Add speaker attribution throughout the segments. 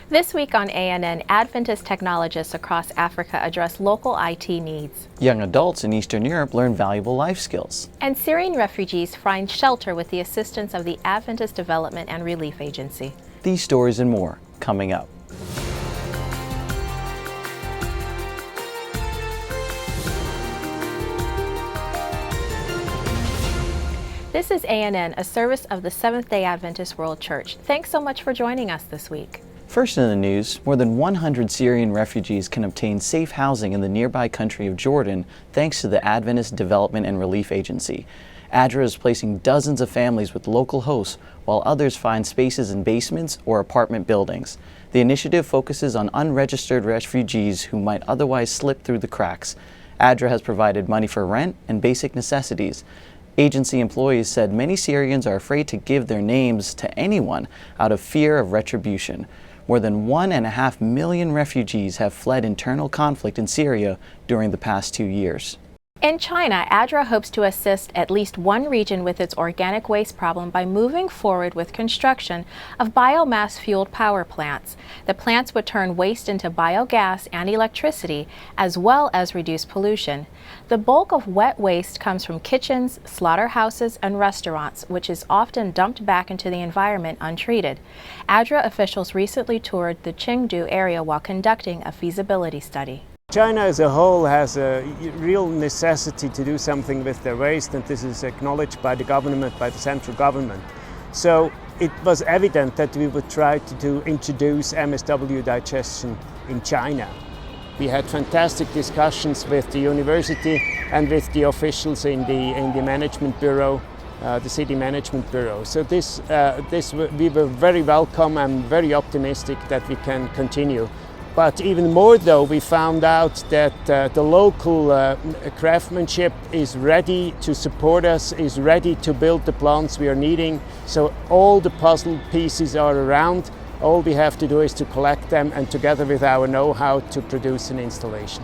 Speaker 1: This week on ANN, Adventist technologists across Africa address local IT needs.
Speaker 2: Young adults in Eastern Europe learn valuable life skills.
Speaker 1: And Syrian refugees find shelter with the assistance of the Adventist Development and Relief Agency.
Speaker 2: These stories and more coming up.
Speaker 1: This is ANN, a service of the Seventh-day Adventist World Church. Thanks so much for joining us this week.
Speaker 2: First in the news, more than 100 Syrian refugees can obtain safe housing in the nearby country of Jordan thanks to the Adventist Development and Relief Agency. ADRA is placing dozens of families with local hosts, while others find spaces in basements or apartment buildings. The initiative focuses on unregistered refugees who might otherwise slip through the cracks. ADRA has provided money for rent and basic necessities. Agency employees said many Syrians are afraid to give their names to anyone out of fear of retribution. More than 1.5 million refugees have fled internal conflict in Syria during the past 2 years.
Speaker 1: In China, ADRA hopes to assist at least one region with its organic waste problem by moving forward with construction of biomass-fueled power plants. The plants would turn waste into biogas and electricity, as well as reduce pollution. The bulk of wet waste comes from kitchens, slaughterhouses, and restaurants, which is often dumped back into the environment untreated. ADRA officials recently toured the Chengdu area while conducting a feasibility study.
Speaker 3: China as a whole has a real necessity to do something with their waste, and this is acknowledged by the government, by the central government. So it was evident that we would try to introduce MSW digestion in China. We had fantastic discussions with the university and with the officials in the management bureau, the city management bureau. So we were very welcome and very optimistic that we can continue. But even more though, we found out that the local craftsmanship is ready to support us, is ready to build the plants we are needing. So all the puzzle pieces are around. All we have to do is to collect them and together with our know-how to produce an installation.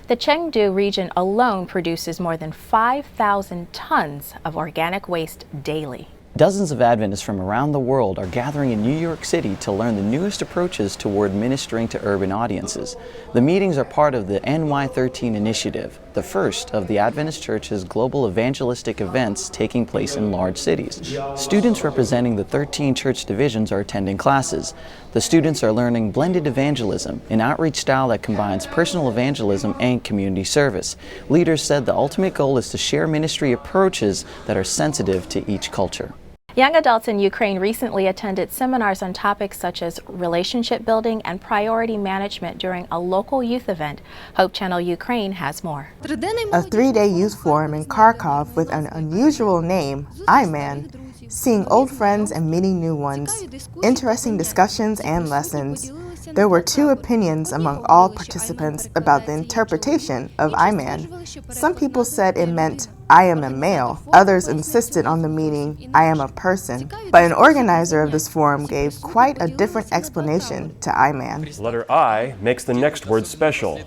Speaker 1: The Chengdu region alone produces more than 5,000 tons of organic waste daily.
Speaker 2: Dozens of Adventists from around the world are gathering in New York City to learn the newest approaches toward ministering to urban audiences. The meetings are part of the NY13 initiative, the first of the Adventist Church's global evangelistic events taking place in large cities. Students representing the 13 church divisions are attending classes. The students are learning blended evangelism, an outreach style that combines personal evangelism and community service. Leaders said the ultimate goal is to share ministry approaches that are sensitive to each culture.
Speaker 1: Young adults in Ukraine recently attended seminars on topics such as relationship building and priority management during a local youth event. Hope Channel Ukraine has more.
Speaker 4: A three-day youth forum in Kharkov with an unusual name, I-Man, seeing old friends and meeting new ones, interesting discussions and lessons. There were two opinions among all participants about the interpretation of I-Man. Some people said it meant I am a male. Others insisted on the meaning I am a person. But an organizer of this forum gave quite a different explanation to I-Man.
Speaker 5: Letter I makes the next word special.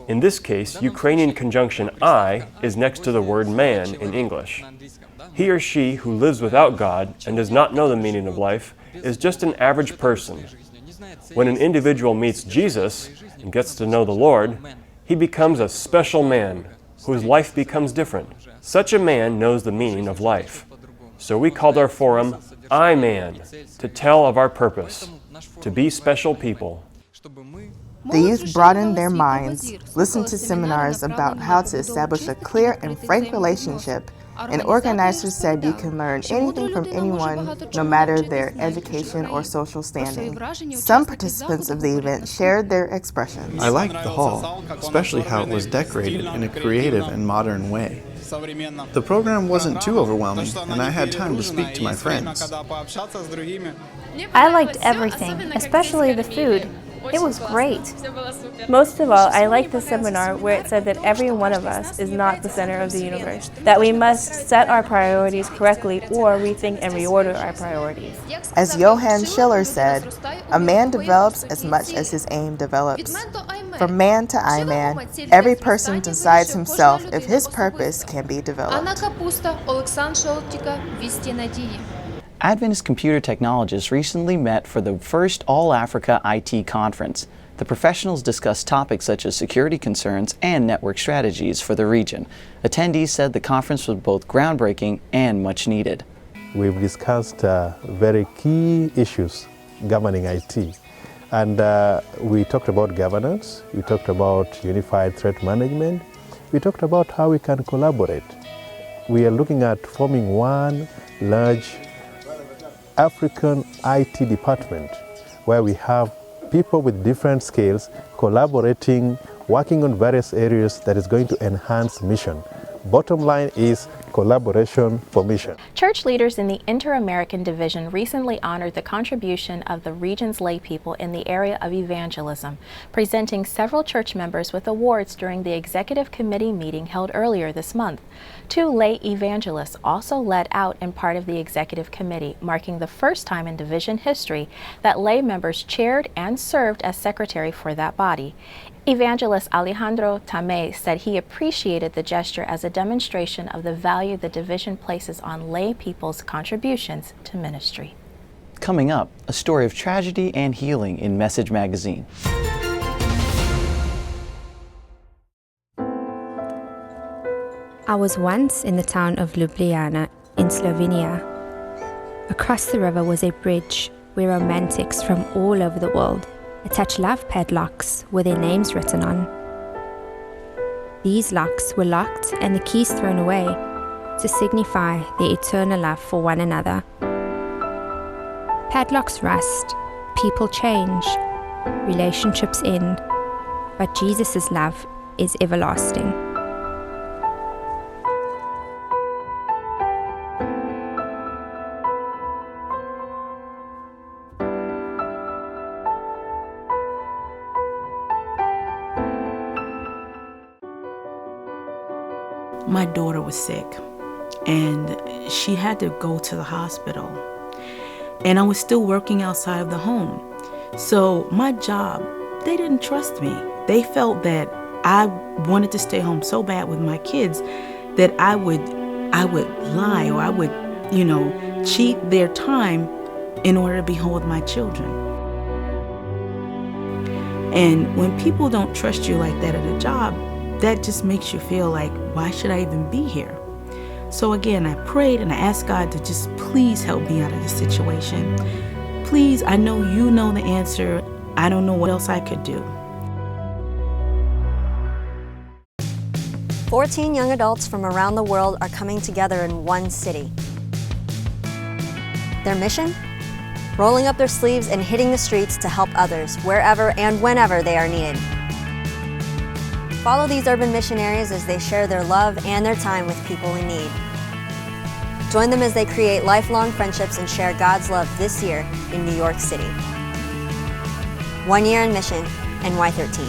Speaker 5: In this case, Ukrainian conjunction I is next to the word man in English. He or she who lives without God and does not know the meaning of life is just an average person. When an individual meets Jesus and gets to know the Lord, he becomes a special man whose life becomes different. Such a man knows the meaning of life. So we called our forum I-Man, to tell of our purpose, to be special people.
Speaker 4: The youth broadened their minds, listened to seminars about how to establish a clear and frank relationship, and organizers said you can learn anything from anyone, no matter their education or social standing. Some participants of the event shared their expressions.
Speaker 6: I liked the hall, especially how it was decorated in a creative and modern way. The program wasn't too overwhelming, and I had time to speak to my friends.
Speaker 7: I liked everything, especially the food. It was great. Most of all, I liked the seminar where it said that every one of us is not the center of the universe, that we must set our priorities correctly or rethink and reorder our priorities.
Speaker 4: As Johann Schiller said, a man develops as much as his aim develops. From man to I-Man, every person decides himself if his purpose can be developed.
Speaker 2: Adventist computer technologists recently met for the first All-Africa IT conference. The professionals discussed topics such as security concerns and network strategies for the region. Attendees said the conference was both groundbreaking and much needed.
Speaker 8: We've discussed very key issues governing IT. And we talked about governance, we talked about unified threat management, we talked about how we can collaborate. We are looking at forming one large African IT department where we have people with different skills collaborating, working on various areas that is going to enhance mission. Bottom line is collaboration for mission.
Speaker 1: Church leaders in the InterAmerican division recently honored the contribution of the region's lay people in the area of evangelism, presenting several church members with awards during the executive committee meeting held earlier this month. 2 lay evangelists also led out in part of the executive committee, marking the first time in division history that lay members chaired and served as secretary for that body. Evangelist Alejandro Tamé said he appreciated the gesture as a demonstration of the value the division places on lay people's contributions to ministry.
Speaker 2: Coming up, a story of tragedy and healing in Message Magazine.
Speaker 9: I was once in the town of Ljubljana in Slovenia. Across the river was a bridge where romantics from all over the world attach love padlocks with their names written on. These locks were locked and the keys thrown away to signify their eternal love for one another. Padlocks rust, people change, relationships end, but Jesus' love is everlasting.
Speaker 10: My daughter was sick and she had to go to the hospital. And I was still working outside of the home. So my job, they didn't trust me. They felt that I wanted to stay home so bad with my kids that I would lie or I would, cheat their time in order to be home with my children. And when people don't trust you like that at a job, that just makes you feel like, why should I even be here? So again, I prayed and I asked God to just please help me out of this situation. Please, I know you know the answer. I don't know what else I could do.
Speaker 11: 14 young adults from around the world are coming together in one city. Their mission? Rolling up their sleeves and hitting the streets to help others wherever and whenever they are needed. Follow these urban missionaries as they share their love and their time with people in need. Join them as they create lifelong friendships and share God's love this year in New York City. 1 year in mission, NY13.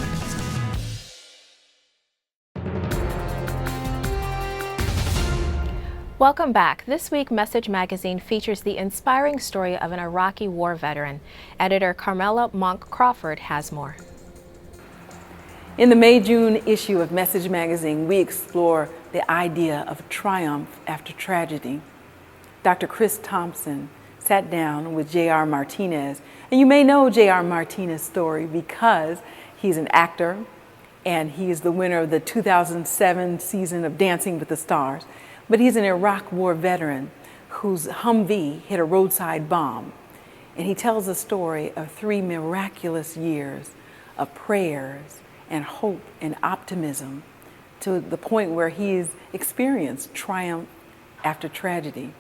Speaker 1: Welcome back. This week, Message Magazine features the inspiring story of an Iraqi war veteran. Editor Carmela Monk-Crawford has more.
Speaker 12: In the May-June issue of Message Magazine, we explore the idea of triumph after tragedy. Dr. Chris Thompson sat down with J.R. Martinez, and you may know J.R. Martinez's story because he's an actor and he is the winner of the 2007 season of Dancing with the Stars. But he's an Iraq war veteran whose Humvee hit a roadside bomb. And he tells a story of 3 miraculous years of prayers and hope and optimism to the point where he's experienced triumph after tragedy.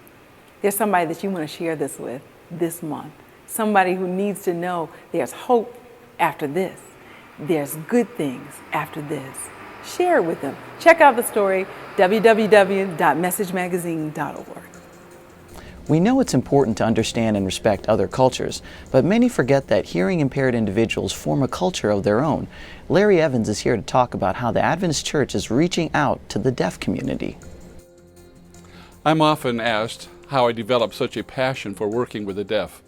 Speaker 12: There's somebody that you want to share this with this month. Somebody who needs to know there's hope after this. There's good things after this. Share it with them. Check out the story, www.messagemagazine.org.
Speaker 2: We know it's important to understand and respect other cultures, but many forget that hearing impaired individuals form a culture of their own. Larry Evans is here to talk about how the Adventist Church is reaching out to the deaf community.
Speaker 13: I'm often asked how I developed such a passion for working with the deaf.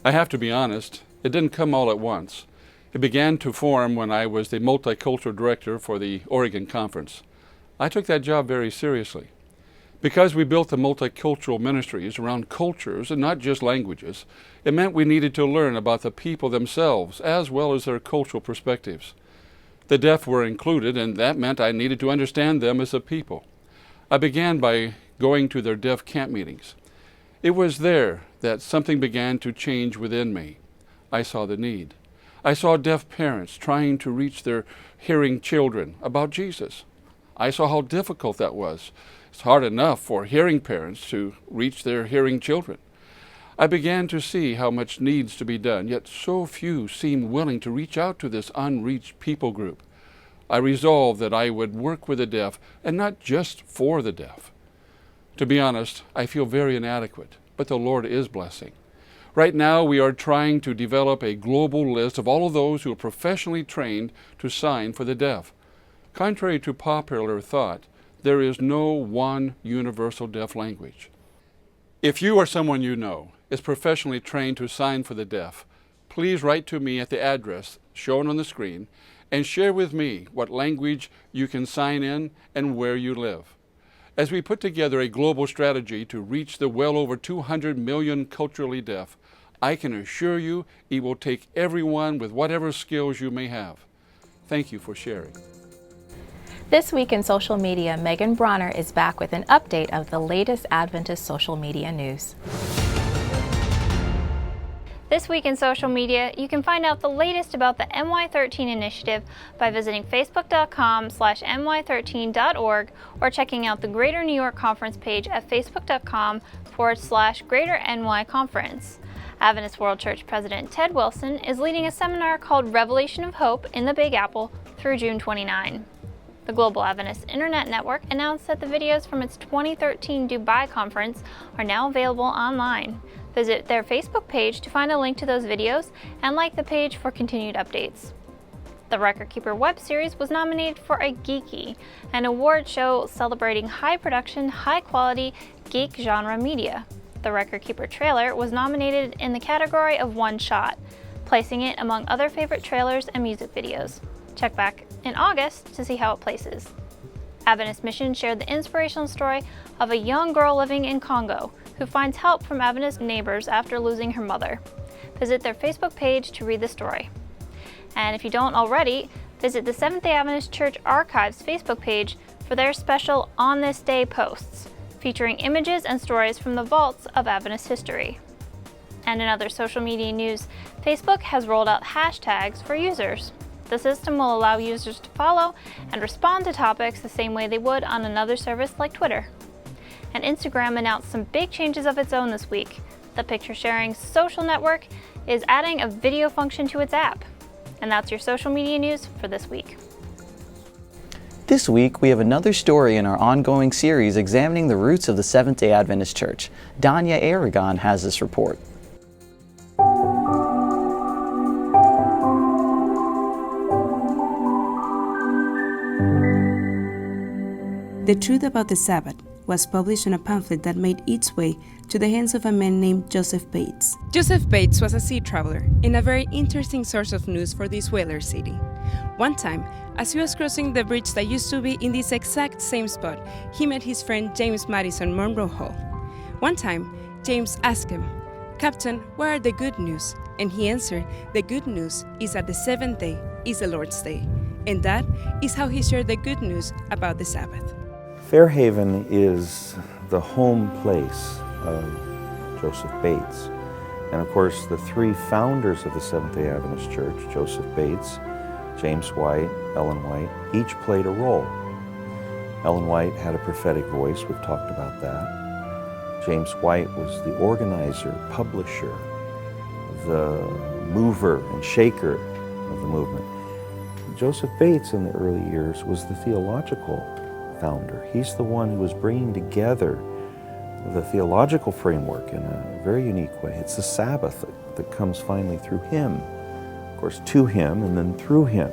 Speaker 13: I have to be honest, it didn't come all at once. It began to form when I was the multicultural director for the Oregon Conference. I took that job very seriously. Because we built the multicultural ministries around cultures and not just languages, it meant we needed to learn about the people themselves as well as their cultural perspectives. The deaf were included, and that meant I needed to understand them as a people. I began by going to their deaf camp meetings. It was there that something began to change within me. I saw the need. I saw deaf parents trying to reach their hearing children about Jesus. I saw how difficult that was. It's hard enough for hearing parents to reach their hearing children. I began to see how much needs to be done, yet so few seem willing to reach out to this unreached people group. I resolved that I would work with the deaf, and not just for the deaf. To be honest, I feel very inadequate, but the Lord is blessing. Right now, we are trying to develop a global list of all of those who are professionally trained to sign for the deaf. Contrary to popular thought, there is no one universal deaf language. If you or someone you know is professionally trained to sign for the deaf, please write to me at the address shown on the screen and share with me what language you can sign in and where you live. As we put together a global strategy to reach the well over 200 million culturally deaf, I can assure you it will take everyone with whatever skills you may have. Thank you for sharing.
Speaker 1: This week in social media, Megan Bronner is back with an update of the latest Adventist social media news.
Speaker 14: This week in social media, you can find out the latest about the MY13 initiative by visiting facebook.com/my13.org or checking out the Greater New York Conference page at facebook.com/Greater NY Conference. Adventist World Church President Ted Wilson is leading a seminar called Revelation of Hope in the Big Apple through June 29. The Global Adventist Internet Network announced that the videos from its 2013 Dubai conference are now available online. Visit their Facebook page to find a link to those videos and like the page for continued updates. The Record Keeper web series was nominated for a Geeky, an award show celebrating high production, high quality geek genre media. The Record Keeper trailer was nominated in the category of One Shot, placing it among other favorite trailers and music videos. Check back in August to see how it places. Adventist Mission shared the inspirational story of a young girl living in Congo who finds help from Adventist neighbors after losing her mother. Visit their Facebook page to read the story. And if you don't already, visit the Seventh-day Adventist Church Archives Facebook page for their special On This Day posts, featuring images and stories from the vaults of Adventist history. And in other social media news, Facebook has rolled out hashtags for users. The system will allow users to follow and respond to topics the same way they would on another service like Twitter. And Instagram announced some big changes of its own this week. The picture-sharing social network is adding a video function to its app. And that's your social media news for this week.
Speaker 2: This week, we have another story in our ongoing series examining the roots of the Seventh-day Adventist Church. Danya Aragon has this report.
Speaker 15: The Truth About the Sabbath was published in a pamphlet that made its way to the hands of a man named Joseph Bates.
Speaker 16: Joseph Bates was a sea traveler and a very interesting source of news for this whaler city. One time, as he was crossing the bridge that used to be in this exact same spot, he met his friend James Madison Monroe Hall. One time, James asked him, "Captain, what are the good news?" And he answered, "The good news is that the seventh day is the Lord's day." And that is how he shared the good news about the Sabbath.
Speaker 17: Fairhaven is the home place of Joseph Bates. And of course, the three founders of the Seventh-day Adventist Church, Joseph Bates, James White, Ellen White, each played a role. Ellen White had a prophetic voice, we've talked about that. James White was the organizer, publisher, the mover and shaker of the movement. Joseph Bates in the early years was the theological founder. He's the one who was bringing together the theological framework in a very unique way. It's the Sabbath that comes finally through him, of course, to him and then through him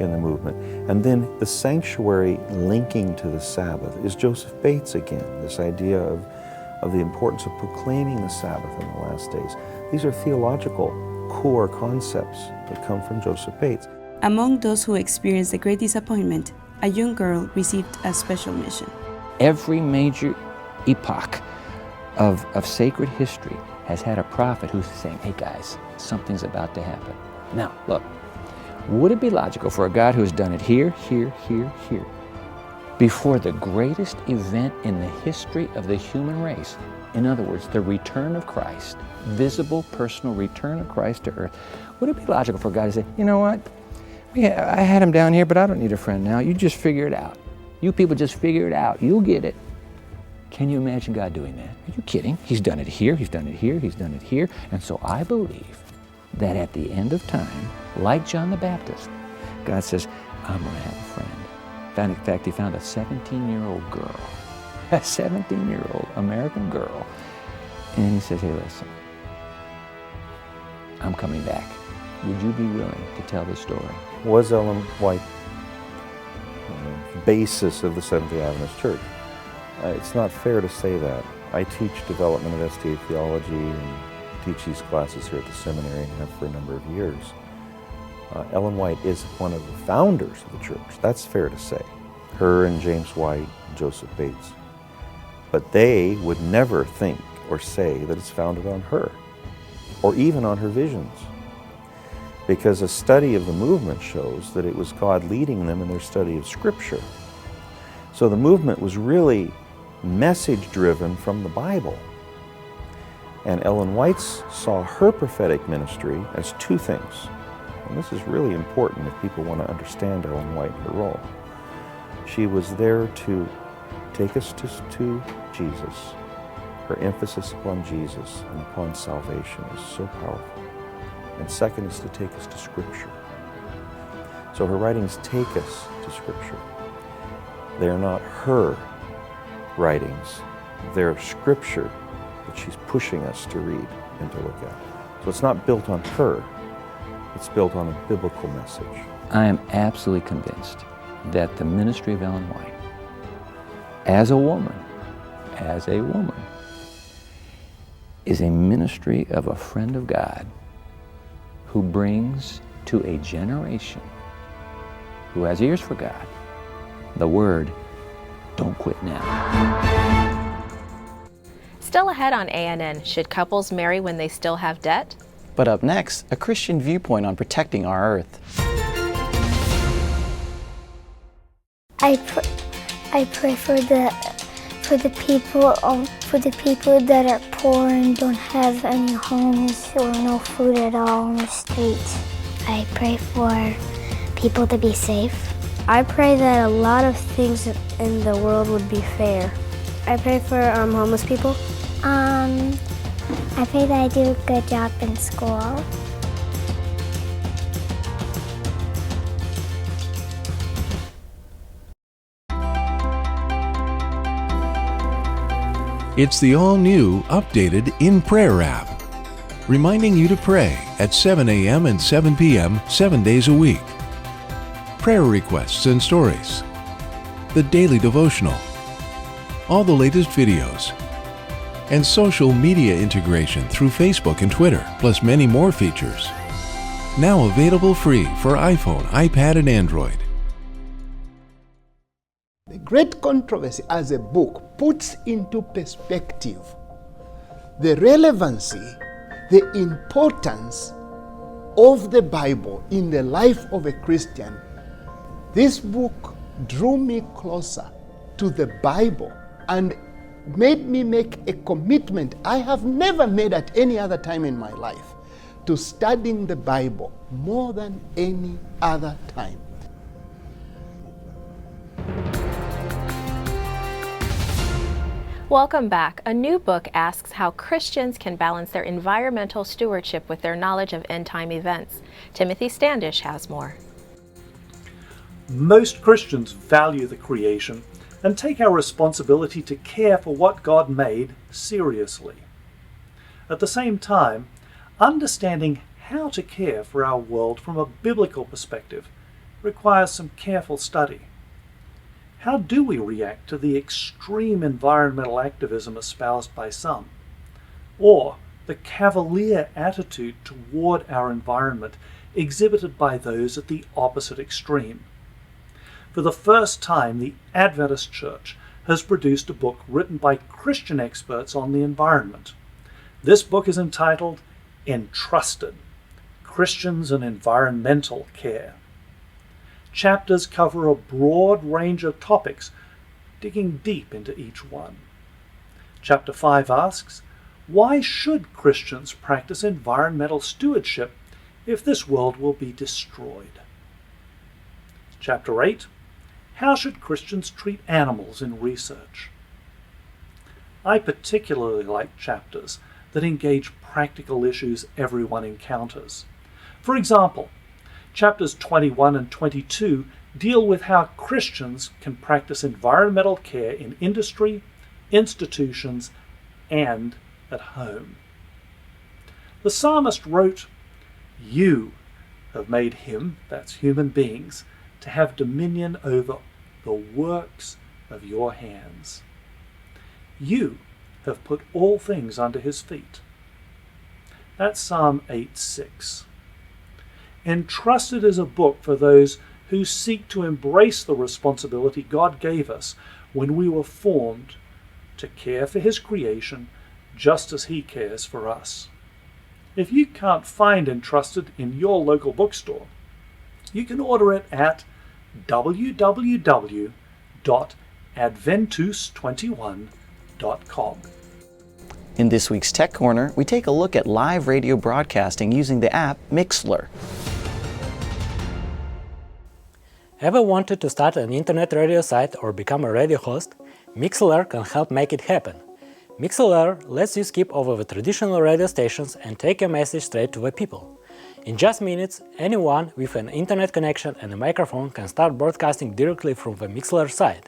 Speaker 17: in the movement. And then the sanctuary linking to the Sabbath is Joseph Bates again, this idea of the importance of proclaiming the Sabbath in the last days. These are theological core concepts that come from Joseph Bates.
Speaker 15: Among those who experienced a great disappointment, a young girl received a special mission.
Speaker 18: Every major epoch of sacred history has had a prophet who's saying, hey guys, something's about to happen. Now, look, would it be logical for a God who has done it here, here, here, here, before the greatest event in the history of the human race, in other words, the return of Christ, visible, personal return of Christ to earth, would it be logical for God to say, you know what, I had him down here, but I don't need a friend now. You just figure it out. You people just figure it out. You'll get it. Can you imagine God doing that? Are you kidding? He's done it here, he's done it here, he's done it here. And so I believe that at the end of time, like John the Baptist, God says, I'm going to have a friend. In fact, he found a 17-year-old girl, a 17-year-old American girl. And he says, hey, listen, I'm coming back. Would you be willing to tell the story?
Speaker 17: Was Ellen White the basis of the Seventh-day Adventist Church? It's not fair to say that. I teach development of SDA theology and teach these classes here at the seminary and have for a number of years. Ellen White is one of the founders of the church. That's fair to say. Her and James White, and Joseph Bates. But they would never think or say that it's founded on her, or even on her visions. Because a study of the movement shows that it was God leading them in their study of Scripture. So the movement was really message-driven from the Bible. And Ellen White saw her prophetic ministry as two things. And this is really important if people want to understand Ellen White and her role. She was there to take us to Jesus. Her emphasis upon Jesus and upon salvation is so powerful. And second is to take us to Scripture. So her writings take us to Scripture. They are not her writings. They're Scripture that she's pushing us to read and to look at. So it's not built on her. It's built on a biblical message.
Speaker 18: I am absolutely convinced that the ministry of Ellen White, as a woman, is a ministry of a friend of God who brings to a generation who has ears for God the word, don't quit now.
Speaker 1: Still ahead on ANN, should couples marry when they still have debt?
Speaker 2: But up next, a Christian viewpoint on protecting our earth.
Speaker 19: I pray for the people that are poor and don't have any homes or no food at all on the streets. I pray for people to be safe. I pray that a lot of things in the world would be fair. I pray for homeless people. I pray that I do a good job in school.
Speaker 20: It's the all-new, updated In Prayer app, reminding you to pray at 7 a.m. and 7 p.m. 7 days a week. Prayer requests and stories, the daily devotional, all the latest videos, and social media integration through Facebook and Twitter, plus many more features. Now available free for iPhone, iPad, and Android.
Speaker 21: The Great Controversy as a book puts into perspective the relevancy, the importance of the Bible in the life of a Christian. This book drew me closer to the Bible and made me make a commitment I have never made at any other time in my life to studying the Bible more than any other time.
Speaker 1: Welcome back. A new book asks how Christians can balance their environmental stewardship with their knowledge of end-time events. Timothy Standish has more.
Speaker 22: Most Christians value the creation and take our responsibility to care for what God made seriously. At the same time, understanding how to care for our world from a biblical perspective requires some careful study. How do we react to the extreme environmental activism espoused by some, or the cavalier attitude toward our environment exhibited by those at the opposite extreme? For the first time, the Adventist Church has produced a book written by Christian experts on the environment. This book is entitled Entrusted: Christians and Environmental Care. Chapters cover a broad range of topics, digging deep into each one. Chapter 5 asks, why should Christians practice environmental stewardship if this world will be destroyed? Chapter 8, how should Christians treat animals in research? I particularly like chapters that engage practical issues everyone encounters. For example, chapters 21 and 22 deal with how Christians can practice environmental care in industry, institutions, and at home. The psalmist wrote, "You have made him," that's human beings, "to have dominion over the works of your hands. You have put all things under his feet." That's Psalm 8:6. Entrusted is a book for those who seek to embrace the responsibility God gave us when we were formed to care for his creation just as he cares for us. If you can't find Entrusted in your local bookstore, you can order it at www.adventus21.com.
Speaker 2: In this week's Tech Corner, we take a look at live radio broadcasting using the app MixLar.
Speaker 3: Ever wanted to start an internet radio site or become a radio host? MixLar can help make it happen. MixLar lets you skip over the traditional radio stations and take your message straight to the people. In just minutes, anyone with an internet connection and a microphone can start broadcasting directly from the MixLar site.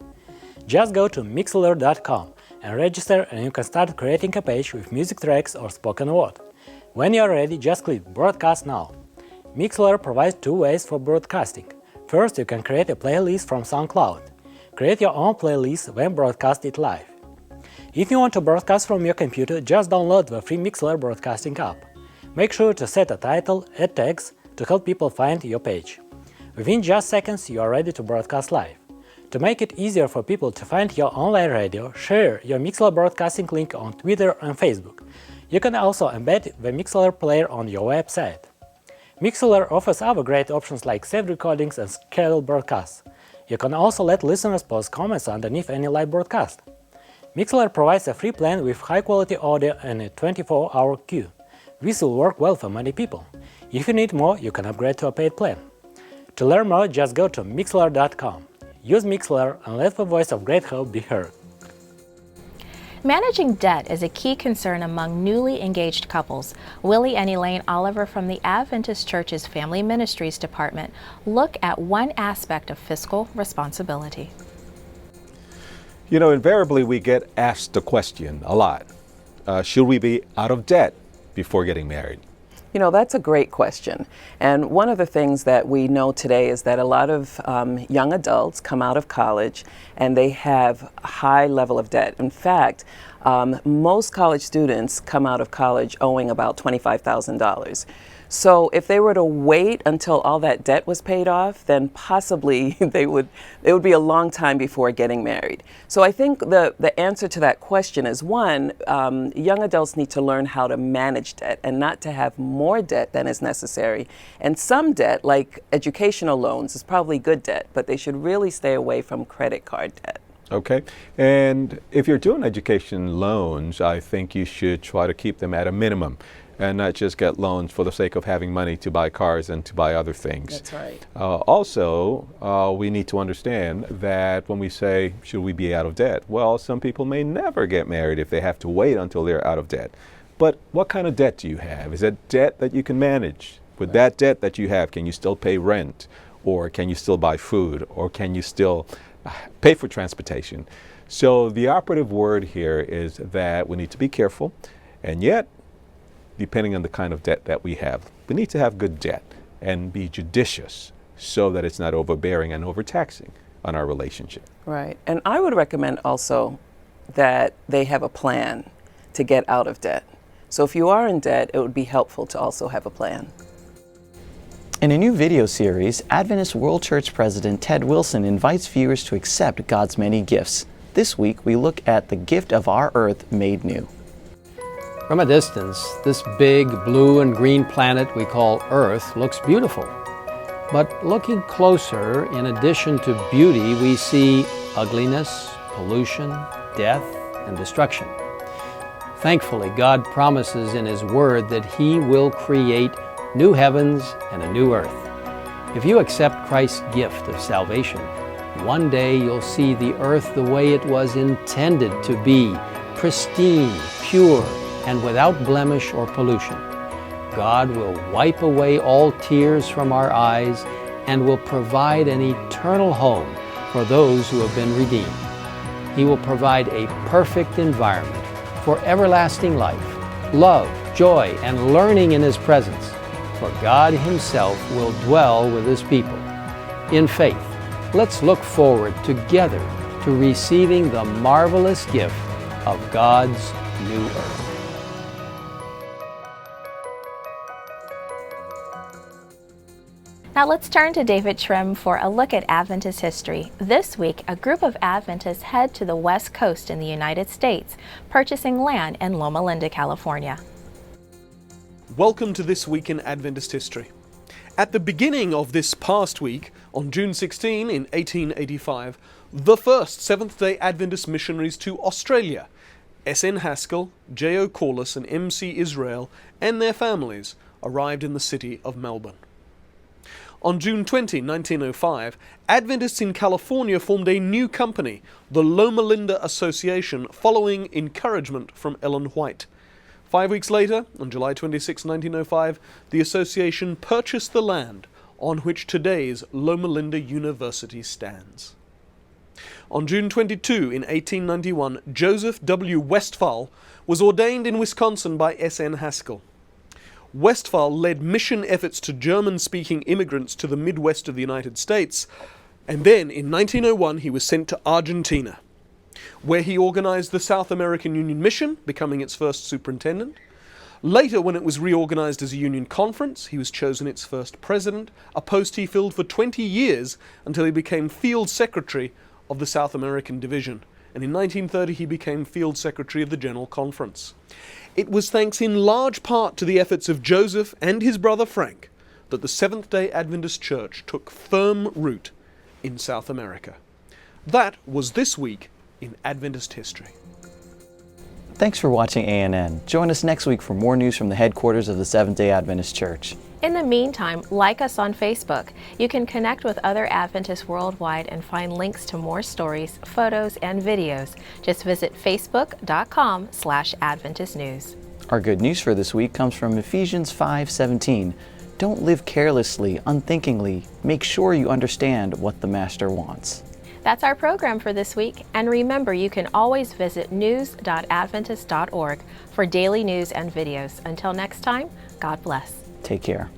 Speaker 3: Just go to MixLar.com and register, and you can start creating a page with music tracks or spoken word. When you're ready, just click Broadcast Now. MixLar provides two ways for broadcasting. First, you can create a playlist from SoundCloud. Create your own playlist, then broadcast it live. If you want to broadcast from your computer, just download the free MixLar broadcasting app. Make sure to set a title, add tags to help people find your page. Within just seconds, you are ready to broadcast live. To make it easier for people to find your online radio, share your MixLar broadcasting link on Twitter and Facebook. You can also embed the MixLar player on your website. MixLar offers other great options like saved recordings and scheduled broadcasts. You can also let listeners post comments underneath any live broadcast. MixLar provides a free plan with high-quality audio and a 24-hour queue. This will work well for many people. If you need more, you can upgrade to a paid plan. To learn more, just go to MixLar.com. Use MixLar and let the voice of great hope be heard.
Speaker 1: Managing debt is a key concern among newly engaged couples. Willie and Elaine Oliver from the Adventist Church's Family Ministries Department look at one aspect of fiscal responsibility.
Speaker 5: You know, invariably we get asked the question a lot, should we be out of debt before getting married?
Speaker 23: You know, that's a great question. And one of the things that we know today is that a lot of young adults come out of college and they have a high level of debt. In fact, most college students come out of college owing about $25,000. So if they were to wait until all that debt was paid off, then possibly it would be a long time before getting married. So I think the answer to that question is, one, young adults need to learn how to manage debt and not to have more debt than is necessary. And some debt, like educational loans, is probably good debt, but they should really stay away from credit card debt.
Speaker 5: Okay, and if you're doing education loans, I think you should try to keep them at a minimum and not just get loans for the sake of having money to buy cars and to buy other things.
Speaker 23: That's right.
Speaker 5: Also, we need to understand that when we say, should we be out of debt? Well, some people may never get married if they have to wait until they're out of debt. But what kind of debt do you have? Is it debt that you can manage? With that debt that you have, can you still pay rent? Or can you still buy food? Or can you still pay for transportation? So the operative word here is that we need to be careful, and yet, depending on the kind of debt that we have, we need to have good debt and be judicious so that it's not overbearing and overtaxing on our relationship.
Speaker 23: Right. And I would recommend also that they have a plan to get out of debt. So if you are in debt, it would be helpful to also have a plan.
Speaker 2: In a new video series, Adventist World Church President Ted Wilson invites viewers to accept God's many gifts. This week, we look at the gift of our Earth made new.
Speaker 4: From a distance, this big blue and green planet we call Earth looks beautiful. But looking closer, in addition to beauty, we see ugliness, pollution, death, and destruction. Thankfully, God promises in His Word that He will create new heavens and a new earth. If you accept Christ's gift of salvation, one day you'll see the earth the way it was intended to be, pristine, pure, and without blemish or pollution. God will wipe away all tears from our eyes and will provide an eternal home for those who have been redeemed. He will provide a perfect environment for everlasting life, love, joy, and learning in His presence, for God Himself will dwell with His people. In faith, let's look forward together to receiving the marvelous gift of God's new earth.
Speaker 1: Now let's turn to David Trim for a look at Adventist history. This week, a group of Adventists head to the West Coast in the United States, purchasing land in Loma Linda, California.
Speaker 6: Welcome to This Week in Adventist History. At the beginning of this past week, on June 16 in 1885, the first Seventh-day Adventist missionaries to Australia, S.N. Haskell, J.O. Corliss, and M.C. Israel, and their families, arrived in the city of Melbourne. On June 20, 1905, Adventists in California formed a new company, the Loma Linda Association, following encouragement from Ellen White. 5 weeks later, on July 26, 1905, the association purchased the land on which today's Loma Linda University stands. On June 22, in 1891, Joseph W. Westphal was ordained in Wisconsin by S.N. Haskell. Westphal led mission efforts to German-speaking immigrants to the Midwest of the United States, and then in 1901 he was sent to Argentina, where he organized the South American Union Mission, becoming its first superintendent. Later, when it was reorganized as a Union Conference, he was chosen its first president, a post he filled for 20 years until he became Field Secretary of the South American Division, and in 1930 he became Field Secretary of the General Conference. It was thanks in large part to the efforts of Joseph and his brother Frank that the Seventh-day Adventist Church took firm root in South America. That was This Week in Adventist History.
Speaker 2: Thanks for watching ANN. Join us next week for more news from the headquarters of the Seventh-day Adventist Church.
Speaker 1: In the meantime, like us on Facebook. You can connect with other Adventists worldwide and find links to more stories, photos, and videos. Just visit facebook.com/Adventist News.
Speaker 2: Our good news for this week comes from Ephesians 5:17. Don't live carelessly, unthinkingly. Make sure you understand what the Master wants.
Speaker 1: That's our program for this week. And remember, you can always visit news.adventist.org for daily news and videos. Until next time, God bless.
Speaker 2: Take care.